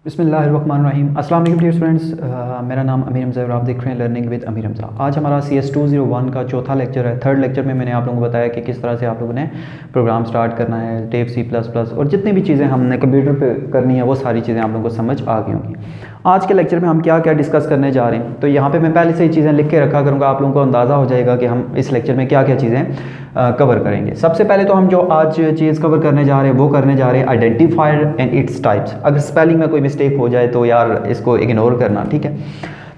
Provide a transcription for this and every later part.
बिस्मिल्लाहिर्रहमानिर्रहीम। अस्सलाम वालेकुम डियर स्टूडेंट्स, मेरा नाम अमीर हमज़ा और आप देख रहे हैं लर्निंग विद अमीर हमज़ा। आज हमारा CS201 का चौथा लेक्चर है। थर्ड लेक्चर में मैंने आप लोगों को बताया कि किस तरह से आप लोगों ने प्रोग्राम स्टार्ट करना है, टेप C++ और जितनी भी चीज़ें हमने कंप्यूटर पे करनी है वो सारी चीज़ें आप लोगों को समझ आ गई होंगी। आज के लेक्चर में हम क्या क्या डिस्कस करने जा रहे हैं, तो यहाँ पे मैं पहले से ही चीज़ें लिख के रखा करूँगा, आप लोगों को अंदाज़ा हो जाएगा कि हम इस लेक्चर में क्या क्या चीज़ें कवर करेंगे। सबसे पहले तो हम जो आज चीज़ कवर करने जा रहे हैं वो करने जा रहे हैं आइडेंटिफायर एंड इट्स टाइप्स। अगर स्पेलिंग में कोई मिस्टेक हो जाए तो यार इसको इग्नोर करना, ठीक है।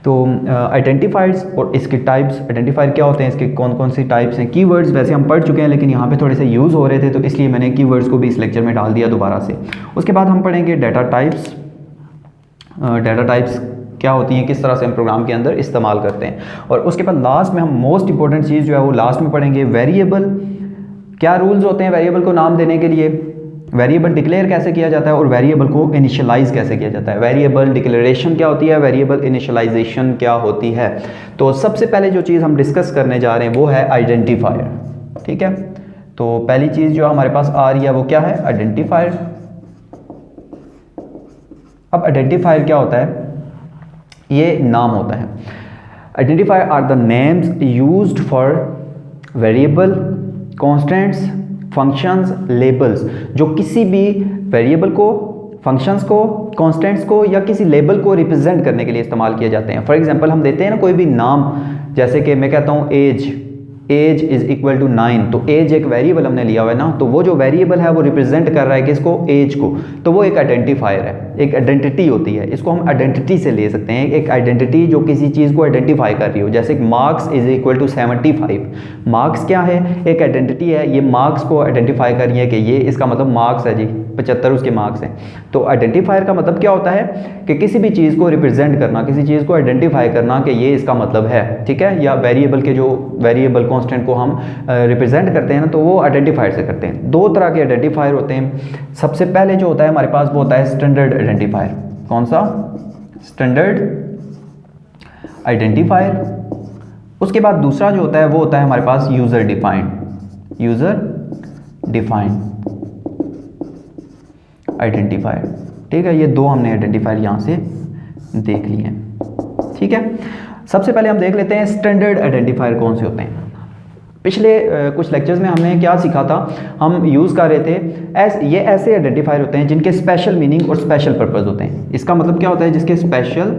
तो आइडेंटिफायर्स और इसके टाइप्स। आइडेंटिफायर क्या होते हैं, इसके कौन कौन सी टाइप्स हैं। कीवर्ड्स वैसे हम पढ़ चुके हैं लेकिन यहाँ पे थोड़े से यूज़ हो रहे थे तो इसलिए मैंने कीवर्ड्स को भी इस लेक्चर में डाल दिया दोबारा से। उसके बाद हम पढ़ेंगे डाटा टाइप्स। डाटा टाइप्स क्या होती हैं, किस तरह से हम प्रोग्राम के अंदर इस्तेमाल करते हैं। और उसके बाद लास्ट में हम मोस्ट इंपॉर्टेंट चीज़ जो है वो लास्ट में पढ़ेंगे, वेरिएबल। क्या रूल्स होते हैं वेरिएबल को नाम देने के लिए, वेरिएबल डिक्लेयर कैसे किया जाता है और वेरिएबल को इनिशियलाइज कैसे किया जाता है। वेरिएबल डिक्लेरेशन क्या होती है, वेरिएबल इनिशियलाइजेशन क्या होती है। तो सबसे पहले जो चीज़ हम डिस्कस करने जा रहे हैं वो है आइडेंटिफायर, ठीक है। तो पहली चीज़ जो हमारे पास आ रही है वो क्या है, आइडेंटिफायर। अब आइडेंटिफायर क्या होता है, ये नाम होता है। Identifier are the names used for variable, constants, functions, labels. जो किसी भी वेरिएबल को, फंक्शंस को, कॉन्स्टेंट्स को या किसी लेबल को रिप्रेजेंट करने के लिए इस्तेमाल किए जाते हैं। फॉर एग्जांपल हम देते हैं ना कोई भी नाम, जैसे कि मैं कहता हूँ एज इज़ इक्वल टू 9, तो एज एक वेरिएबल हमने लिया हुआ है ना, तो वो जो वेरिएबल है वो रिप्रेजेंट कर रहा है किसको, एज को, तो वो एक आइडेंटिफायर है, एक आइडेंटिटी होती है। इसको हम आइडेंटिटी से ले सकते हैं, एक आइडेंटिटी जो किसी चीज़ को आइडेंटिफाई कर रही हो। जैसे marks is equal to 75, marks क्या है, एक आइडेंटिटी है, ये मार्क्स को आइडेंटिफाई कर रही है कि ये इसका मतलब मार्क्स है जी, 75 उसके मार्क्स हैं। तो आइडेंटिफायर का मतलब क्या होता है कि किसी भी चीज़ को रिप्रेजेंट करना, किसी चीज़ को आइडेंटिफाई करना कि ये इसका मतलब है, ठीक है। या वेरिएबल के जो वेरिएबल कांस्टेंट को हम रिप्रेजेंट करते हैं ना, तो वो आइडेंटिफायर से करते हैं। दो तरह के आइडेंटिफायर होते हैं। सबसे पहले जो होता है हमारे पास वो होता है स्टैंडर्ड आइडेंटिफायर। कौन सा, स्टैंडर्ड आइडेंटिफायर। उसके बाद दूसरा जो होता है वो होता है हमारे पास user defined, user defined identifier, ठीक है। ये दो हमने आइडेंटिफायर यहाँ से देख लिए हैं, ठीक है। सबसे पहले हम देख लेते हैं स्टैंडर्ड आइडेंटिफायर कौन से होते हैं। पिछले कुछ लेक्चर्स में हमने क्या सीखा था, हम यूज़ कर रहे थे ये ऐसे आइडेंटिफायर होते हैं जिनके स्पेशल मीनिंग और स्पेशल पर्पस होते हैं। इसका मतलब क्या होता है, जिसके स्पेशल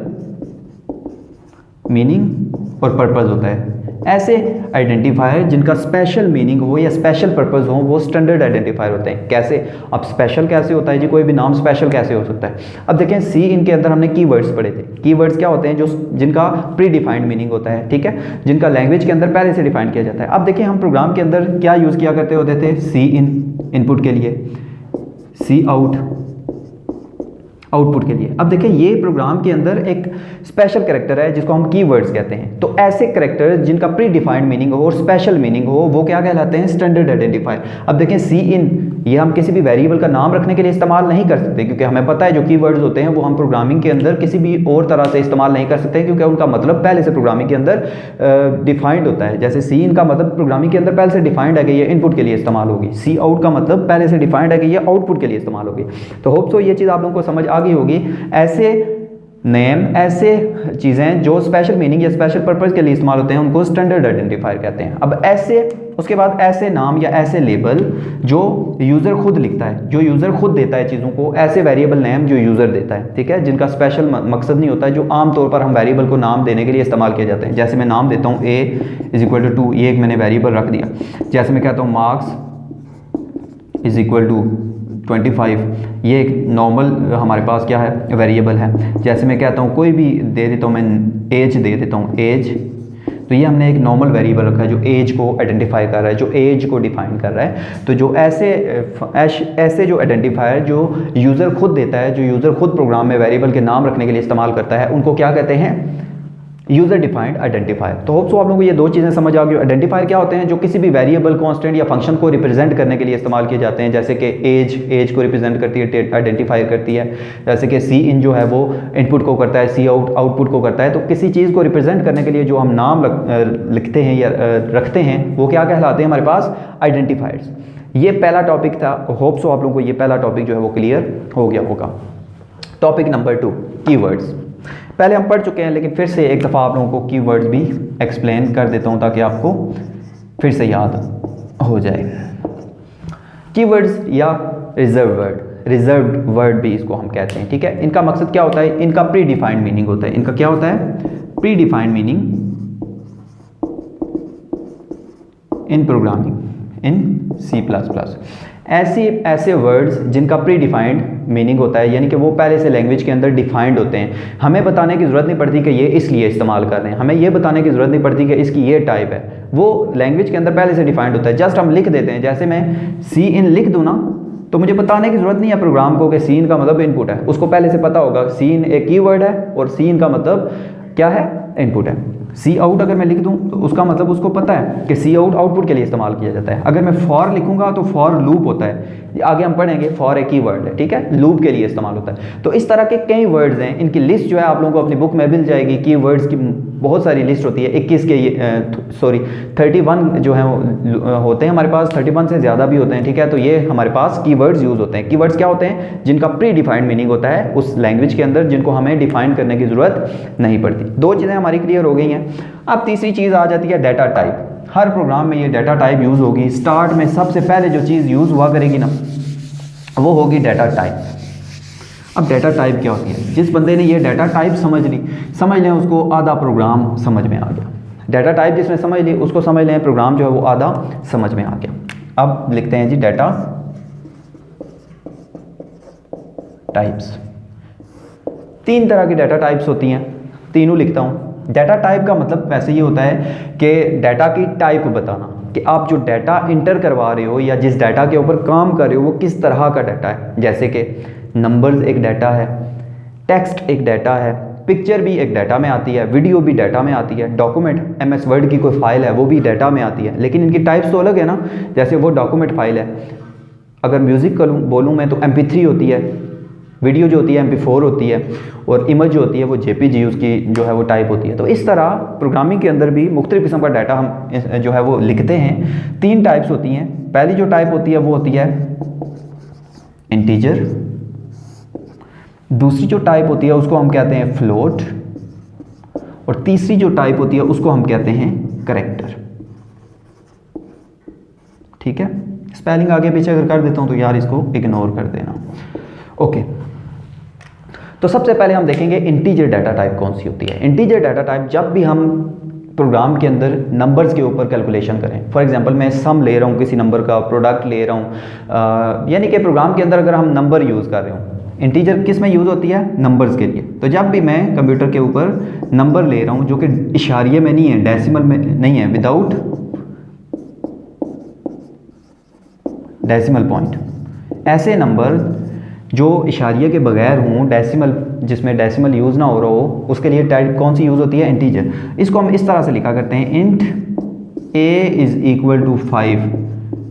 मीनिंग और पर्पस होता है। ऐसे आइडेंटिफायर जिनका स्पेशल मीनिंग हो या स्पेशल पर्पस हो वो स्टैंडर्ड आइडेंटिफायर होते हैं। कैसे, अब स्पेशल कैसे होता है जी, कोई भी नाम स्पेशल कैसे हो सकता है। अब देखें सी इनके अंदर हमने कीवर्ड्स पढ़े थे। कीवर्ड्स क्या होते हैं, जो जिनका प्री डिफाइंड मीनिंग होता है, ठीक है, जिनका लैंग्वेज के अंदर पहले से डिफाइन किया जाता है। अब देखिए हम प्रोग्राम के अंदर क्या यूज़ किया करते होते थे, सी इन इनपुट के लिए, सी आउट आउटपुट के लिए। अब देखिए ये प्रोग्राम के अंदर एक स्पेशल कैरेक्टर है जिसको हम कीवर्ड्स कहते हैं। तो ऐसे कैरेक्टर जिनका प्री डिफाइंड मीनिंग हो और स्पेशल मीनिंग हो वो क्या कहलाते हैं, स्टैंडर्ड आइडेंटिफायर। अब देखें सी इन, ये हम किसी भी वेरिएबल का नाम रखने के लिए इस्तेमाल नहीं कर सकते, क्योंकि हमें पता है जो कीवर्ड्स होते हैं वो हम प्रोग्रामिंग के अंदर किसी भी और तरह से इस्तेमाल नहीं कर सकते, क्योंकि उनका मतलब पहले से प्रोग्रामिंग के अंदर डिफाइंड होता है। जैसे सी इन का मतलब प्रोग्रामिंग के अंदर पहले से डिफाइंड है कि ये इनपुट के लिए इस्तेमाल होगी। सी आउट का मतलब पहले से डिफाइंड है कि ये आउटपुट के लिए इस्तेमाल होगी। तो होप सो ये चीज़ आप लोगों को समझ आ गई होगी। ऐसे नेम, ऐसे चीज़ें जो स्पेशल मीनिंग या स्पेशल पर्पस के लिए इस्तेमाल होते हैं उनको स्टैंडर्ड आइडेंटिफायर कहते हैं। अब ऐसे, उसके बाद ऐसे नाम या ऐसे लेबल जो यूज़र खुद लिखता है, जो यूज़र खुद देता है चीज़ों को, ऐसे वेरिएबल नेम जो यूज़र देता है, ठीक है, जिनका स्पेशल मकसद नहीं होता है, जो आमतौर पर हम वेरिएबल को नाम देने के लिए इस्तेमाल किए जाते हैं। जैसे मैं नाम देता हूँ a इज़ इक्वल टू 2, ये एक मैंने वेरिएबल रख दिया। जैसे मैं कहता हूँ मार्क्स इज़ इक्वल टू 25, ये एक नॉर्मल हमारे पास क्या है, वेरिएबल है। जैसे मैं कहता हूँ कोई भी दे देता हूँ, मैं एज दे देता हूँ, एज, तो ये हमने एक नॉर्मल वेरिएबल रखा है जो एज को आइडेंटिफाई कर रहा है, जो एज को डिफाइन कर रहा है। तो जो ऐसे जो आइडेंटिफायर जो यूज़र खुद देता है, जो यूज़र खुद प्रोग्राम में वेरिएबल के नाम रखने के लिए इस्तेमाल करता है, उनको क्या कहते हैं, यूज़र डिफाइंड आइडेंटिफायर। तो होप सो आप लोगों को ये दो चीज़ें समझ आ गई। आइडेंटिफायर क्या होते हैं, जो किसी भी वेरिएबल, कांस्टेंट या फंक्शन को रिप्रेजेंट करने के लिए इस्तेमाल किए जाते हैं। जैसे कि एज को रिप्रेजेंट करती है, आइडेंटिफाई करती है। जैसे कि सी इन जो है वो इनपुट को करता है, सी आउट आउटपुट को करता है। तो किसी चीज़ को रिप्रेजेंट करने के लिए जो हम नाम लिखते हैं या रखते हैं वो क्या कहलाते हैं हमारे पास, आइडेंटिफायर्स। ये पहला टॉपिक था। होप सो आप लोगों को ये पहला टॉपिक जो है वो क्लियर हो गया होगा। Topic number 2, keywords. पहले हम पढ़ चुके हैं, लेकिन फिर से एक दफ़ा आप लोगों को कीवर्ड्स भी एक्सप्लेन कर देता हूँ ताकि आपको फिर से याद हो जाए। कीवर्ड्स या रिजर्व्ड वर्ड भी इसको हम कहते हैं, ठीक है। इनका मकसद क्या होता है? इनका प्री डिफाइंड मीनिंग होता है। इनका क्या होता है? Pre defined meaning in programming in C++। ऐसे वर्ड्स जिनका प्री डिफाइंड मीनिंग होता है, यानी कि वो पहले से लैंग्वेज के अंदर डिफाइंड होते हैं। हमें बताने की ज़रूरत नहीं पड़ती कि ये इसलिए इस्तेमाल कर रहे हैं, हमें ये बताने की ज़रूरत नहीं पड़ती कि इसकी ये टाइप है, वो लैंग्वेज के अंदर पहले से डिफाइंड होता है। जस्ट हम लिख देते हैं। जैसे मैं Cin लिख दूँ ना, तो मुझे बताने की ज़रूरत नहीं है प्रोग्राम को कि Cin का मतलब इनपुट है। उसको पहले से पता होगा Cin एक कीवर्ड है और Cin का मतलब क्या है? इनपुट है। सी आउट अगर मैं लिख दूं तो उसका मतलब उसको पता है कि सी आउट आउटपुट के लिए इस्तेमाल किया जाता है। अगर मैं फॉर लिखूंगा तो फॉर लूप होता है, आगे हम पढ़ेंगे। फॉर एक कीवर्ड है, ठीक है, लूप के लिए इस्तेमाल होता है। तो इस तरह के कई वर्ड्स हैं, इनकी लिस्ट जो है आप लोगों को अपनी बुक में मिल जाएगी। कीवर्ड्स की बहुत सारी लिस्ट होती है। 21 के 31 जो है होते हैं हमारे पास, 31 से ज़्यादा भी होते हैं, ठीक है। तो ये हमारे पास कीवर्ड्स यूज़ होते हैं। कीवर्ड्स क्या होते हैं? जिनका प्री डिफाइंड मीनिंग होता है उस लैंग्वेज के अंदर, जिनको हमें डिफाइन करने की ज़रूरत नहीं पड़ती। दो चीज़ें हमारी क्लियर हो गई हैं। अब तीसरी चीज़ आ जाती है डाटा टाइप। हर प्रोग्राम में ये डाटा टाइप यूज़ होगी। स्टार्ट में सबसे पहले जो चीज़ यूज़ हुआ करेगी ना, वो होगी डाटा टाइप। अब डाटा टाइप क्या होती है? जिस बंदे ने ये डाटा टाइप समझ लें उसको आधा प्रोग्राम समझ में आ गया। डाटा टाइप जिसने समझ ली उसको समझ लें प्रोग्राम जो है वो आधा समझ में आ गया। अब लिखते हैं जी डाटा टाइप्स। 3 तरह की डाटा टाइप्स होती हैं, तीनों लिखता हूँ। डाटा टाइप का मतलब वैसे ये होता है कि डाटा की टाइप बताना, कि आप जो डाटा इंटर करवा रहे हो या जिस डाटा के ऊपर काम कर रहे हो वो किस तरह का डाटा है। जैसे कि नंबर्स एक डाटा है, टेक्स्ट एक डाटा है, पिक्चर भी एक डाटा में आती है, वीडियो भी डाटा में आती है, डॉक्यूमेंट MS वर्ड की कोई फाइल है वो भी डाटा में आती है। लेकिन इनकी टाइप्स तो अलग है ना। जैसे वो डॉक्यूमेंट फाइल है, अगर म्यूज़िक बोलूँ मैं तो MP3 होती है, वीडियो जो होती है MP4 होती है, और इमेज जो होती है वो JPG उसकी जो है वो टाइप होती है। तो इस तरह प्रोग्रामिंग के अंदर भी मुख्तलिफ किस्म का डाटा हम जो है वो लिखते हैं। 3 टाइप्स होती हैं। पहली जो टाइप होती है वो होती है इंटीजर। दूसरी जो टाइप होती है उसको हम कहते हैं फ्लोट, और तीसरी जो टाइप होती है उसको हम कहते हैं कैरेक्टर, ठीक है। स्पेलिंग आगे पीछे अगर कर देता हूं तो यार इसको इग्नोर कर देना। ओके, तो सबसे पहले हम देखेंगे इंटीजर डाटा टाइप कौन सी होती है। इंटीजर डाटा टाइप जब भी हम प्रोग्राम के अंदर नंबर्स के ऊपर कैलकुलेशन करें, फॉर एग्जांपल मैं सम ले रहा हूँ किसी नंबर का, प्रोडक्ट ले रहा हूँ, यानी कि प्रोग्राम के अंदर अगर हम नंबर यूज़ कर रहे हो, इंटीजर किस में यूज़ होती है? नंबर्स के लिए। तो जब भी मैं कंप्यूटर के ऊपर नंबर ले रहा हूँ जो कि इशारिये में नहीं है, डेसिमल में नहीं है, विदाउट डेसिमल पॉइंट, ऐसे नंबर जो इशारिये के बगैर हूँ, डेसिमल जिसमें डेसिमल यूज़ ना हो रहा हो, उसके लिए टाइप कौन सी यूज़ होती है? इंटीजर। इसको हम इस तरह से लिखा करते हैं, इंट a = 5।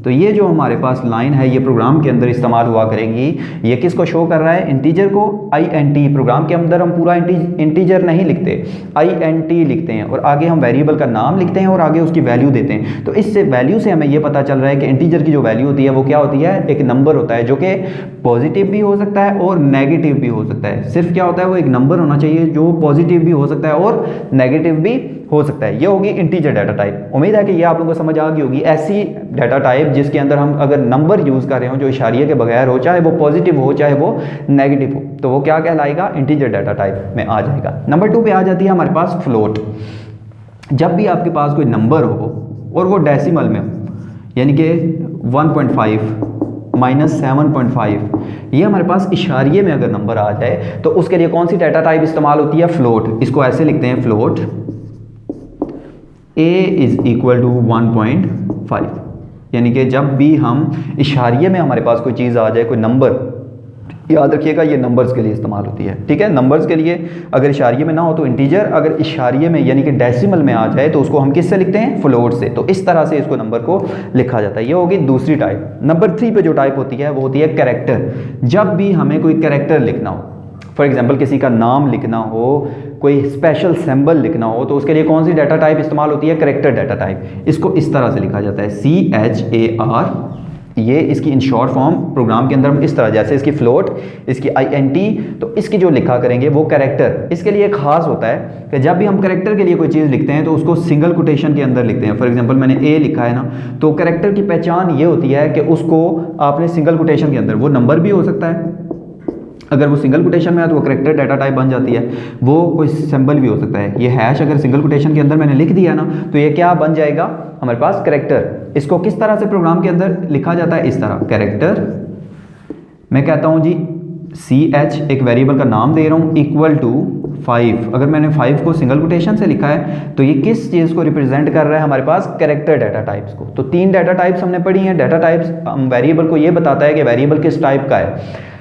तो ये जो हमारे पास लाइन है ये प्रोग्राम के अंदर इस्तेमाल हुआ करेगी। ये किसको शो कर रहा है? इंटीजर को। INT, प्रोग्राम के अंदर हम पूरा इंटीजर नहीं लिखते, INT लिखते हैं, और आगे हम वेरिएबल का नाम लिखते हैं और आगे उसकी वैल्यू देते हैं। तो इससे वैल्यू से हमें ये पता चल रहा है कि इंटीजर की जो वैल्यू होती है वो क्या होती है? एक नंबर होता है जो कि पॉजिटिव भी हो सकता है और नेगेटिव भी हो सकता है। सिर्फ क्या होता है, वो एक नंबर होना चाहिए जो पॉजिटिव भी हो सकता है और नेगेटिव भी हो सकता है। ये होगी इंटीजर डाटा टाइप। उम्मीद है कि ये आप लोगों को समझ आ गई होगी। ऐसी डाटा टाइप जिसके अंदर हम अगर नंबर यूज़ कर रहे हो जो इशारिये के बगैर हो, चाहे वो पॉजिटिव हो चाहे वो नेगेटिव हो, तो वो क्या कहलाएगा? इंटीजर डाटा टाइप में आ जाएगा। नंबर 2 पे आ जाती है हमारे पास फ्लोट। जब भी आपके पास कोई नंबर हो और वो डेसिमल में हो, यानी कि 1.5 - 7.5, ये हमारे पास इशारिये में अगर नंबर आ जाए तो उसके लिए कौन सी डाटा टाइप इस्तेमाल होती है? फ्लोट। इसको ऐसे लिखते हैं, फ्लोट a = 1.5, यानी कि जब भी हम इशारिये में हमारे पास कोई चीज़ आ जाए, कोई नंबर, याद रखिएगा ये नंबर्स के लिए इस्तेमाल होती है, ठीक है। नंबर्स के लिए अगर इशारिये में ना हो तो इंटीजर, अगर इशारिये में यानी कि डेसिमल में आ जाए तो उसको हम किससे लिखते हैं? फ्लोट से। तो इस तरह से इसको नंबर को लिखा जाता है। ये होगी दूसरी टाइप। नंबर 3 पे जो टाइप होती है वो होती है कैरेक्टर। जब भी हमें कोई कैरेक्टर लिखना हो, फॉर एग्जाम्पल किसी का नाम लिखना हो, कोई स्पेशल सिंबल लिखना हो, तो उसके लिए कौन सी डाटा टाइप इस्तेमाल होती है? Character data type. इसको इस तरह से लिखा जाता है, CHAR ये इसकी इन शॉर्ट फॉर्म प्रोग्राम के अंदर हम इस तरह, जैसे इसकी फ्लोट, इसकी INT, तो इसकी जो लिखा करेंगे वो कैरेक्टर, इसके लिए खास होता है कि जब भी हम कैरेक्टर के लिए कोई चीज़ लिखते हैं तो उसको सिंगल कोटेशन के अंदर लिखते हैं। फॉर एग्जांपल मैंने ए लिखा है ना, तो कैरेक्टर की पहचान ये होती है कि उसको आपने सिंगल कोटेशन के अंदर, वो नंबर भी हो सकता है, अगर वो सिंगल कोटेशन में है तो वो करेक्टर डाटा टाइप बन जाती है, वो कोई सिंबल भी हो सकता है। ये हैश अगर सिंगल कोटेशन के अंदर मैंने लिख दिया ना, तो ये क्या बन जाएगा हमारे पास, करेक्टर। इसको किस तरह से प्रोग्राम के अंदर लिखा जाता है, इस तरह, कैरेक्टर, मैं कहता हूँ जी CH, एक वेरिएबल का नाम दे रहा हूँ, इक्वल टू 5। अगर मैंने 5 को सिंगल कोटेशन से लिखा है तो ये किस चीज़ को रिप्रेजेंट कर रहा है हमारे पास, कैरेक्टर डाटा टाइप्स को। तो 3 डाटा टाइप्स हमने पढ़ी हैं। डाटा टाइप्स वेरिएबल को ये बताता है कि वेरिएबल किस टाइप का है।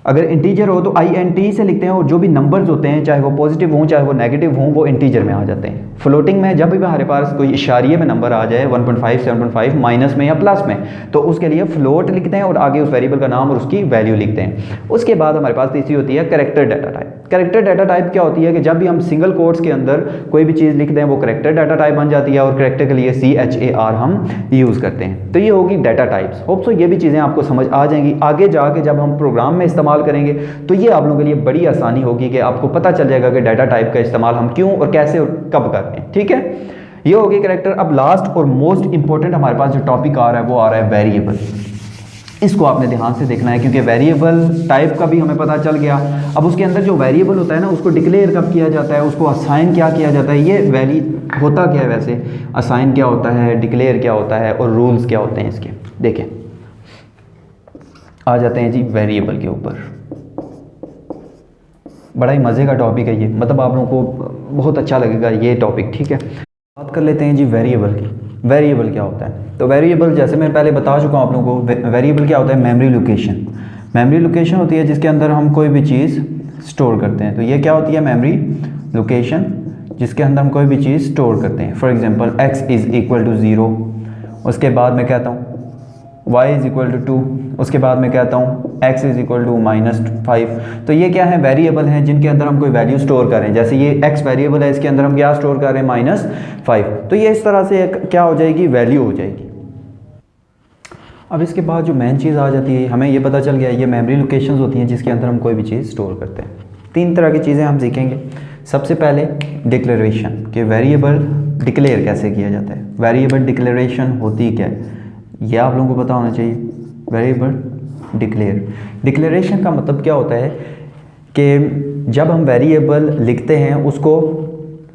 अगर इंटीजर हो तो INT से लिखते हैं, और जो भी नंबर्स होते हैं चाहे वो पॉजिटिव हों चाहे वो नेगेटिव हों, वो इंटीजर में आ जाते हैं। फ्लोटिंग में जब भी हमारे पास कोई इशारिये में नंबर आ जाए 1.5, 7.5, माइनस में या प्लस में, तो उसके लिए फ्लोट लिखते हैं और आगे उस वेरिएबल का नाम और उसकी वैल्यू लिखते हैं। उसके बाद हमारे पास तीसरी होती है character data type. Character data type क्या होती है कि जब भी हम सिंगल कोट्स के अंदर कोई भी चीज़ लिखते हैं वो कैरेक्टर डाटा टाइप बन जाती है, और कैरेक्टर के लिए CHAR हम यूज़ करते हैं। तो ये होगी डाटा टाइप्स। होप सो ये भी चीज़ें आपको समझ आ जाएंगी। आगे जाके जब हम प्रोग्राम में इस्तेमाल करेंगे तो ये आप लोगों के लिए बड़ी आसानी होगी कि आपको पता चल जाएगा कि डाटा टाइप का इस्तेमाल हम क्यों और कैसे और कब करते हैं। ठीक है, ये होगी कैरेक्टर। अब लास्ट और मोस्ट इंपॉर्टेंट हमारे पास जो टॉपिक आ रहा है वो आ रहा है वेरिएबल। इसको आपने ध्यान से देखना है क्योंकि वेरिएबल टाइप का भी हमें पता चल गया। अब उसके अंदर जो वेरिएबल होता है ना, उसको डिक्लेयर कब किया जाता है, उसको असाइन क्या किया जाता है, ये वैली होता क्या है वैसे, असाइन क्या होता है, डिक्लेयर क्या होता है और रूल्स क्या होते हैं इसके। देखें, आ जाते हैं जी वेरिएबल के ऊपर। बड़ा ही मज़े का टॉपिक है ये, मतलब आप लोगों को बहुत अच्छा लगेगा ये टॉपिक। ठीक है, बात कर लेते हैं जी वेरिएबल की। वेरिएबल क्या होता है, तो वेरिएबल जैसे मैं पहले बता चुका हूँ आप लोगों को, वेरिएबल क्या होता है, मेमोरी लोकेशन। मेमोरी लोकेशन होती है जिसके अंदर हम कोई भी चीज़ स्टोर करते हैं। तो ये क्या होती है, मेमोरी लोकेशन, जिसके अंदर हम कोई भी चीज़ स्टोर करते हैं। For example x is equal to 0, उसके बाद मैं कहता हूँ y इज़ इक्वल टू 2, उसके बाद मैं कहता हूँ x इज़ इक्वल टू -5। तो ये क्या है, वेरिएबल हैं जिनके अंदर हम कोई वैल्यू स्टोर करें। जैसे ये x वेरिएबल है, इसके अंदर हम क्या स्टोर कर रहे हैं, -5। तो ये इस तरह से क्या हो जाएगी, वैल्यू हो जाएगी। अब इसके बाद जो मेन चीज़ आ जाती है, हमें ये पता चल गया ये मेमोरी लोकेशंस होती हैं जिसके अंदर हम कोई भी चीज़ स्टोर करते हैं। 3 तरह की चीज़ें हम सीखेंगे। सबसे पहले डिक्लेरेशन, कि वेरिएबल डिक्लेयर कैसे किया जाता है। वेरिएबल डिक्लेरेशन होती क्या है, यह आप लोगों को पता होना चाहिए। वेरिएबल डिक्लेरेशन का मतलब क्या होता है कि जब हम वेरिएबल लिखते हैं उसको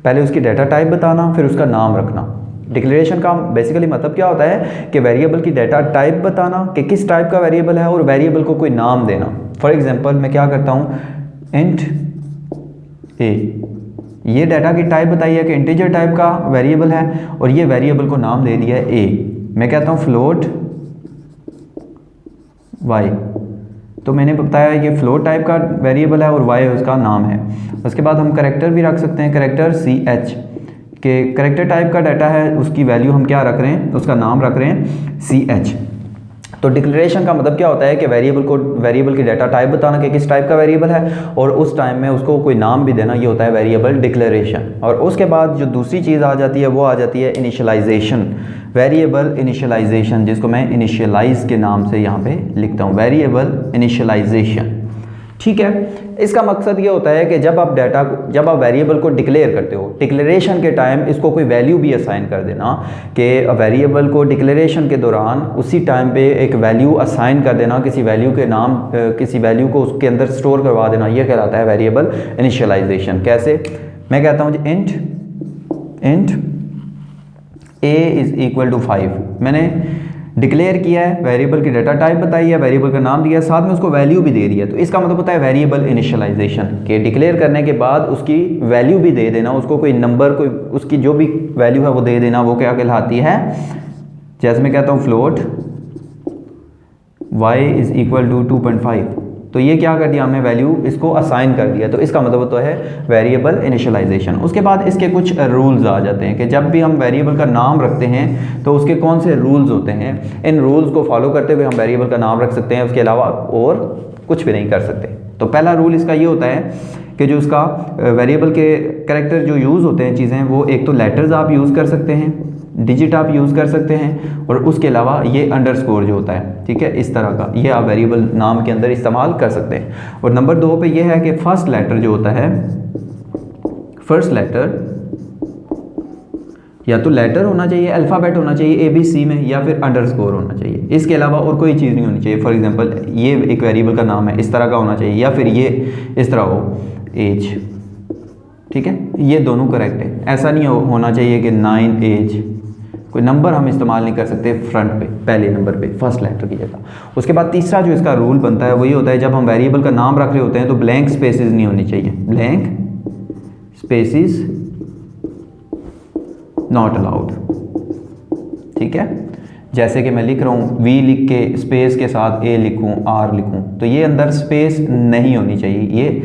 पहले उसकी डाटा टाइप बताना, फिर उसका नाम रखना। डिक्लेरेशन का बेसिकली मतलब क्या होता है कि वेरिएबल की डाटा टाइप बताना कि किस टाइप का वेरिएबल है, और वेरिएबल को कोई नाम देना। फॉर एग्जांपल मैं क्या करता हूँ, इंट ए, ये डाटा की टाइप बताई है कि इंटीजर टाइप का वेरिएबल है, और ये वेरिएबल को नाम दे दिया है ए। मैं कहता हूँ फ्लोट y, तो मैंने बताया ये फ्लोट टाइप का वेरिएबल है और y उसका नाम है। उसके बाद हम करेक्टर भी रख सकते हैं, करेक्टर CH, के करेक्टर टाइप का डाटा है, उसकी वैल्यू हम क्या रख रहे हैं, उसका नाम रख रहे हैं CH। तो डिक्लेरेशन का मतलब क्या होता है कि वेरिएबल की डाटा टाइप बताना कि किस टाइप का वेरिएबल है, और उस टाइम में उसको कोई नाम भी देना, ये होता है वेरिएबल डिक्लेरेशन। और उसके बाद जो दूसरी चीज़ आ जाती है वो आ जाती है इनिशियलाइजेशन, वेरिएबल इनिशियलाइजेशन, जिसको मैं इनिशियलाइज के नाम से यहाँ पे लिखता हूँ, वेरिएबल इनिशियलाइजेशन। ठीक है, इसका मकसद ये होता है कि जब आप वेरिएबल को डिक्लेयर करते हो, डिक्लेरेशन के टाइम इसको कोई वैल्यू भी असाइन कर देना, कि वेरिएबल को डिक्लेरेशन के दौरान उसी टाइम पे एक वैल्यू असाइन कर देना, किसी वैल्यू के नाम, किसी वैल्यू को उसके अंदर स्टोर करवा देना, ये कहलाता है वेरिएबल इनिशियलाइजेशन। कैसे, मैं कहता हूँ int a is equal to 5, मैंने डिक्लेयर किया है, वेरिएबल की डाटा टाइप बताई है, वेरिएबल का नाम दिया है, साथ में उसको वैल्यू भी दे दिया। तो इसका मतलब होता है वेरिएबल इनिशियलाइजेशन, कि डिक्लेयर करने के बाद उसकी वैल्यू भी दे देना, उसको कोई नंबर, कोई उसकी जो भी वैल्यू है वो दे देना। वो क्या कहलाती है, जैसे मैं कहता हूँ float y is equal to 2.5, तो ये क्या कर दिया, हमने वैल्यू इसको असाइन कर दिया। तो इसका मतलब होता है वेरिएबल इनिशियलाइजेशन। उसके बाद इसके कुछ रूल्स आ जाते हैं कि जब भी हम वेरिएबल का नाम रखते हैं तो उसके कौन से रूल्स होते हैं। इन रूल्स को फॉलो करते हुए हम वेरिएबल का नाम रख सकते हैं, उसके अलावा और कुछ भी नहीं कर सकते। तो पहला रूल इसका ये होता है कि जो उसका वेरिएबल के कैरेक्टर जो यूज़ होते हैं चीज़ें, वो एक तो लेटर्स आप यूज़ कर सकते हैं, डिजिट आप यूज़ कर सकते हैं, और उसके अलावा ये अंडरस्कोर जो होता है, ठीक है, इस तरह का ये आप वेरिएबल नाम के अंदर इस्तेमाल कर सकते हैं। और नंबर 2 पे ये है कि फर्स्ट लेटर जो होता है, फर्स्ट लेटर या तो लेटर होना चाहिए, अल्फ़ाबेट होना चाहिए ABC में, या फिर अंडरस्कोर होना चाहिए, इसके अलावा और कोई चीज़ नहीं होनी चाहिए। फॉर एग्जांपल ये एक वेरिएबल का नाम है, इस तरह का होना चाहिए, या फिर ये इस तरह हो एज, ठीक है, ये दोनों करेक्ट है। ऐसा नहीं होना चाहिए कि 9 एज, कोई नंबर हम इस्तेमाल नहीं कर सकते फ्रंट पे, पहले नंबर पे फर्स्ट लेटर की जगह। उसके बाद तीसरा जो इसका रूल बनता है वही होता है, जब हम वेरिएबल का नाम रख रहे होते हैं तो ब्लैंक स्पेसेस नहीं होनी चाहिए, ब्लैंक स्पेसेस नॉट अलाउड, ठीक है। जैसे कि मैं लिख रहा हूँ V लिख के स्पेस के साथ A लिखूँ, R लिखूँ, तो ये अंदर स्पेस नहीं होनी चाहिए ये।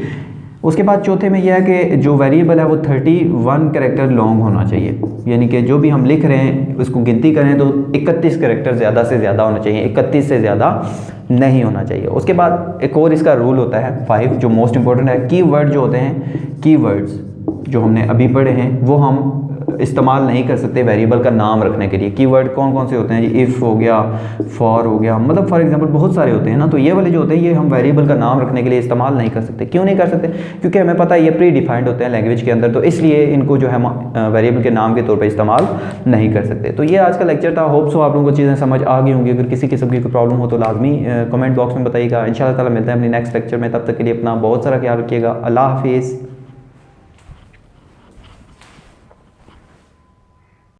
उसके बाद चौथे में यह है कि जो वेरिएबल है वो 31 कैरेक्टर लॉन्ग होना चाहिए, यानी कि जो भी हम लिख रहे हैं उसको गिनती करें तो 31 कैरेक्टर ज़्यादा से ज़्यादा होना चाहिए, 31 से ज़्यादा नहीं होना चाहिए। उसके बाद एक और इसका रूल होता है 5, जो मोस्ट इंपॉर्टेंट है। कीवर्ड जो होते हैं, कीवर्ड्स जो हमने अभी पढ़े हैं वो हम इस्तेमाल नहीं कर सकते वेरिएबल का नाम रखने के लिए। कीवर्ड कौन कौन से होते हैं जी? इफ़ हो गया, फॉर हो गया, मतलब फॉर एग्जांपल बहुत सारे होते हैं ना, तो ये वाले जो होते हैं ये हम वेरिएबल का नाम रखने के लिए इस्तेमाल नहीं कर सकते। क्यों नहीं कर सकते? क्योंकि हमें पता है ये प्री डिफाइंड होते हैं लैंग्वेज के अंदर, तो इसलिए इनको जो है वेरिएबल के नाम के तौर पर इस्तेमाल नहीं कर सकते। तो ये आज का लेक्चर था, होप सो आप लोगों को चीज़ें समझ आ गई होंगी। अगर किसी किस्म की कोई प्रॉब्लम हो तो लाजमी कमेंट बॉक्स में बताइएगा। इंशाल्लाह ताला मिलते हैं अपने नेक्स्ट लेक्चर में, तब तक के लिए अपना बहुत सारा ख्याल रखिएगा। अल्लाह हाफिज़।